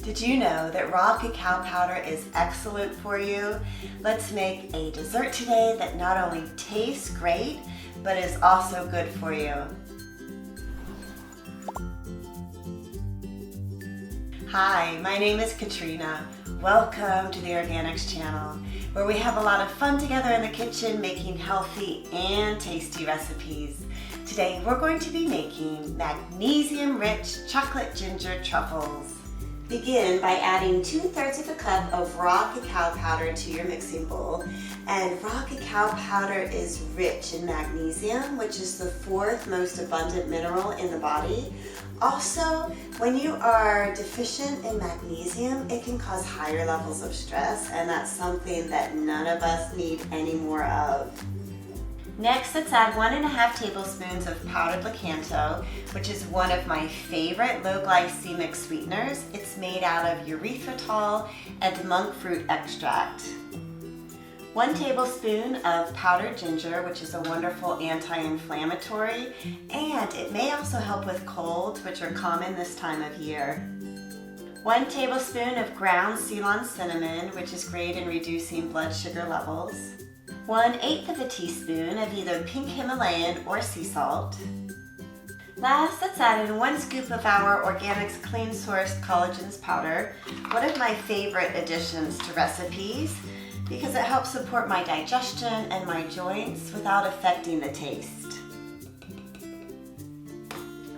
Did you know that raw cacao powder is excellent for you? Let's make a dessert today that not only tastes great, but is also good for you. Hi, my name is Katrina. Welcome to the Organixx channel, where we have a lot of fun together in the kitchen making healthy and tasty recipes. Today we're going to be making magnesium-rich chocolate ginger truffles. Begin by adding 2/3 of a cup of raw cacao powder to your mixing bowl. And raw cacao powder is rich in magnesium, which is the 4th most abundant mineral in the body. Also, when you are deficient in magnesium, it can cause higher levels of stress, and that's something that none of us need any more of. Next, let's add 1½ tablespoons of powdered Cacao, which is one of my favorite low glycemic sweeteners. It's made out of erythritol and monk fruit extract. 1 tablespoon of powdered ginger, which is a wonderful anti-inflammatory, and it may also help with colds, which are common this time of year. 1 tablespoon of ground CEYLON cinnamon, which is great in reducing blood sugar levels. 1/8 teaspoon of either pink Himalayan or sea salt. Last, let's add in 1 scoop of our Organixx clean sourced collagens powder, one of my favorite additions to recipes because it helps support my digestion and my joints without affecting the taste.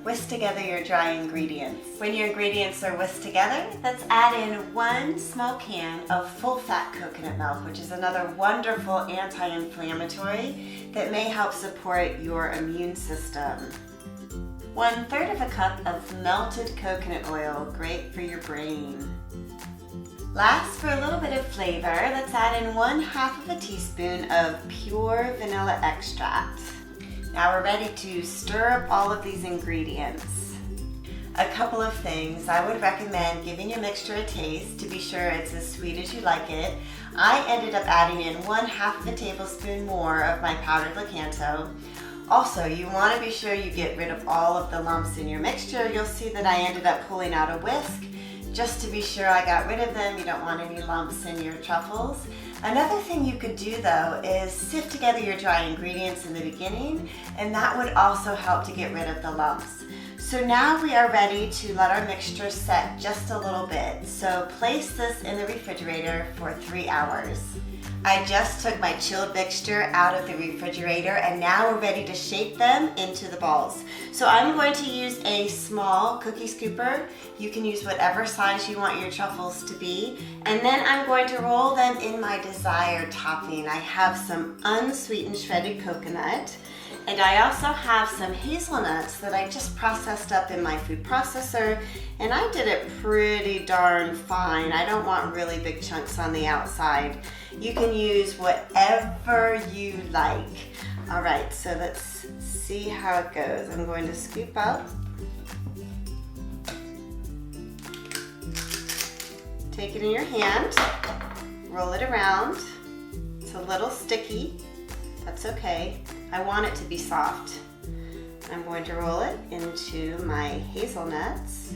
Whisk together your dry ingredients. When your ingredients are whisked together, let's add in 1 small can of full-fat coconut milk, which is another wonderful anti-inflammatory that may help support your immune system. 1/3 of a cup of melted coconut oil, great for your brain. Last, for a little bit of flavor, let's add in 1/2 teaspoon of pure vanilla extract. Now we're ready to stir up all of these ingredients. A couple of things. I would recommend giving your mixture a taste to be sure it's as sweet as you like it. I ended up adding in 1/2 tablespoon more of my powdered Cacao. Also, you want to be sure you get rid of all of the lumps in your mixture. You'll see that I ended up pulling out a whisk just to be sure I got rid of them. You don't want any lumps in your truffles. Another thing you could do though is sift together your dry ingredients in the beginning, and that would also help to get rid of the lumps. So now we are ready to let our mixture set just a little bit. So place this in the refrigerator for 3 hours. I just took my chilled mixture out of the refrigerator, and now we're ready to shape them into the balls. So I'm going to use a small cookie scooper. You can use whatever size you want your truffles to be. And then I'm going to roll them in my desired topping. I have some unsweetened shredded coconut, and I also have some hazelnuts that I just processed up in my food processor, and I did it pretty darn fine. I don't want really big chunks on the outside. You can use whatever you like. All right, so let's see how it goes. I'm going to scoop up. Take it in your hand, roll it around. It's a little sticky, that's okay. I want it to be soft. I'm going to roll it into my hazelnuts.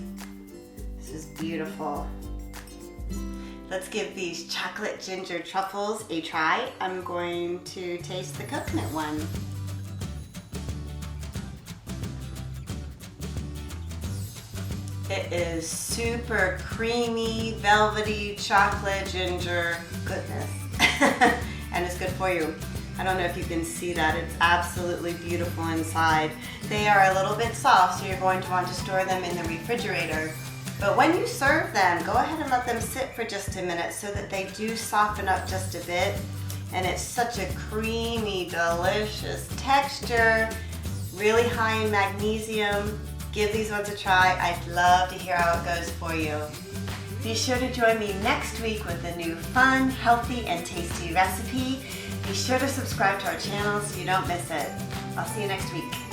This is beautiful. Let's give these chocolate ginger truffles a try. I'm going to taste the coconut one. It is super creamy, velvety chocolate ginger goodness. And it's good for you. I don't know if you can see that. It's absolutely beautiful inside. They are a little bit soft, so you're going to want to store them in the refrigerator. But when you serve them, go ahead and let them sit for just a minute so that they do soften up just a bit. And it's such a creamy, delicious texture, really high in magnesium. Give these ones a try. I'd love to hear how it goes for you. Be sure to join me next week with a new fun, healthy, and tasty recipe. Be sure to subscribe to our channel so you don't miss it. I'll see you next week.